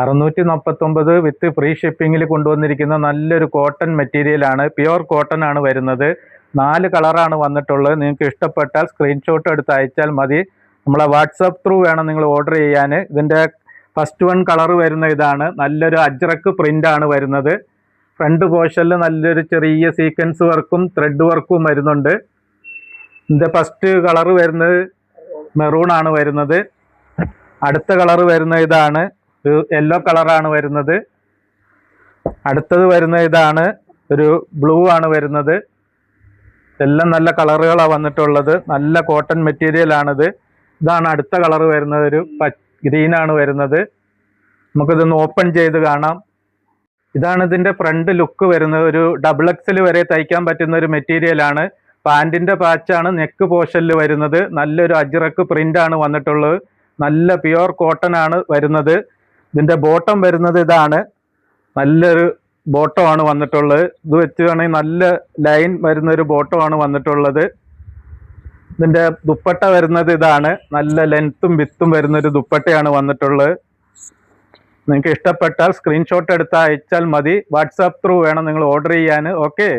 649 വിത്ത് free ഷിപ്പിങ്ങിൽ കൊണ്ടുവന്നിരിക്കുന്ന നല്ലൊരു cotton മെറ്റീരിയലാണ്. Pure cotton ആണ് വരുന്നത്. 4 കളറാണ് വന്നിട്ടുള്ളത്. നിങ്ങൾക്ക് ഇഷ്ടപ്പെട്ടാൽ സ്ക്രീൻഷോട്ട് എടുത്ത് അയച്ചാൽ മതി. നമ്മളെ വാട്സപ്പ് ത്രൂ വേണം നിങ്ങൾ ഓർഡർ ചെയ്യാൻ. ഇതിൻ്റെ ഫസ്റ്റ് വൺ കളർ വരുന്ന ഇതാണ്. നല്ലൊരു അജ്രക്ക് പ്രിൻ്റ് ആണ് വരുന്നത്. ഫ്രണ്ട് പോർഷനിൽ നല്ലൊരു ചെറിയ സീക്വൻസ് വർക്കും ത്രെഡ് വർക്കും വരുന്നുണ്ട്. ഇതിൻ്റെ ഫസ്റ്റ് കളർ വരുന്നത് മെറൂൺ ആണ് വരുന്നത്. അടുത്ത കളർ വരുന്ന ഇതാണ്, യെല്ലോ കളറാണ് വരുന്നത്. അടുത്തത് വരുന്ന ഇതാണ്, ഒരു ബ്ലൂ ആണ് വരുന്നത്. എല്ലാം നല്ല കളറുകളാണ് വന്നിട്ടുള്ളത്. നല്ല കോട്ടൺ മെറ്റീരിയൽ ആണിത്. ഇതാണ് അടുത്ത കളർ വരുന്നത്, ഒരു ഗ്രീൻ ആണ് വരുന്നത്. നമുക്കിതൊന്ന് ഓപ്പൺ ചെയ്ത് കാണാം. ഇതാണ് ഇതിൻ്റെ ഫ്രണ്ട് ലുക്ക് വരുന്നത്. ഒരു ഡബിൾ എക്സൽ വരെ തയ്ക്കാൻ പറ്റുന്ന ഒരു മെറ്റീരിയൽ ആണ്. പാൻറ്റിൻ്റെ പാച്ചാണ് നെക്ക് പോർഷനിൽ വരുന്നത്. നല്ലൊരു അജ്രക്ക് പ്രിൻ്റ് ആണ് വന്നിട്ടുള്ളത്. നല്ല പ്യുവർ കോട്ടൺ ആണ് വരുന്നത്. ഇതിൻ്റെ ബോട്ടം വരുന്നത് ഇതാണ്. നല്ലൊരു ബോട്ടമാണ് വന്നിട്ടുള്ളത്. ഇത് വെച്ച് വേണമെങ്കിൽ നല്ല ലൈൻ വരുന്നൊരു ബോട്ടമാണ് വന്നിട്ടുള്ളത്. ഇതിൻ്റെ ദുപ്പട്ട വരുന്നത് ഇതാണ്. നല്ല ലെങ്ത്തും വിത്തും വരുന്നൊരു ദുപ്പട്ടയാണ് വന്നിട്ടുള്ളത്. നിങ്ങൾക്ക് ഇഷ്ടപ്പെട്ടാൽ സ്ക്രീൻഷോട്ട് എടുത്ത് അയച്ചാൽ മതി. വാട്സാപ്പ് ത്രൂ വേണം നിങ്ങൾ ഓർഡർ ചെയ്യാൻ. ഓക്കെ.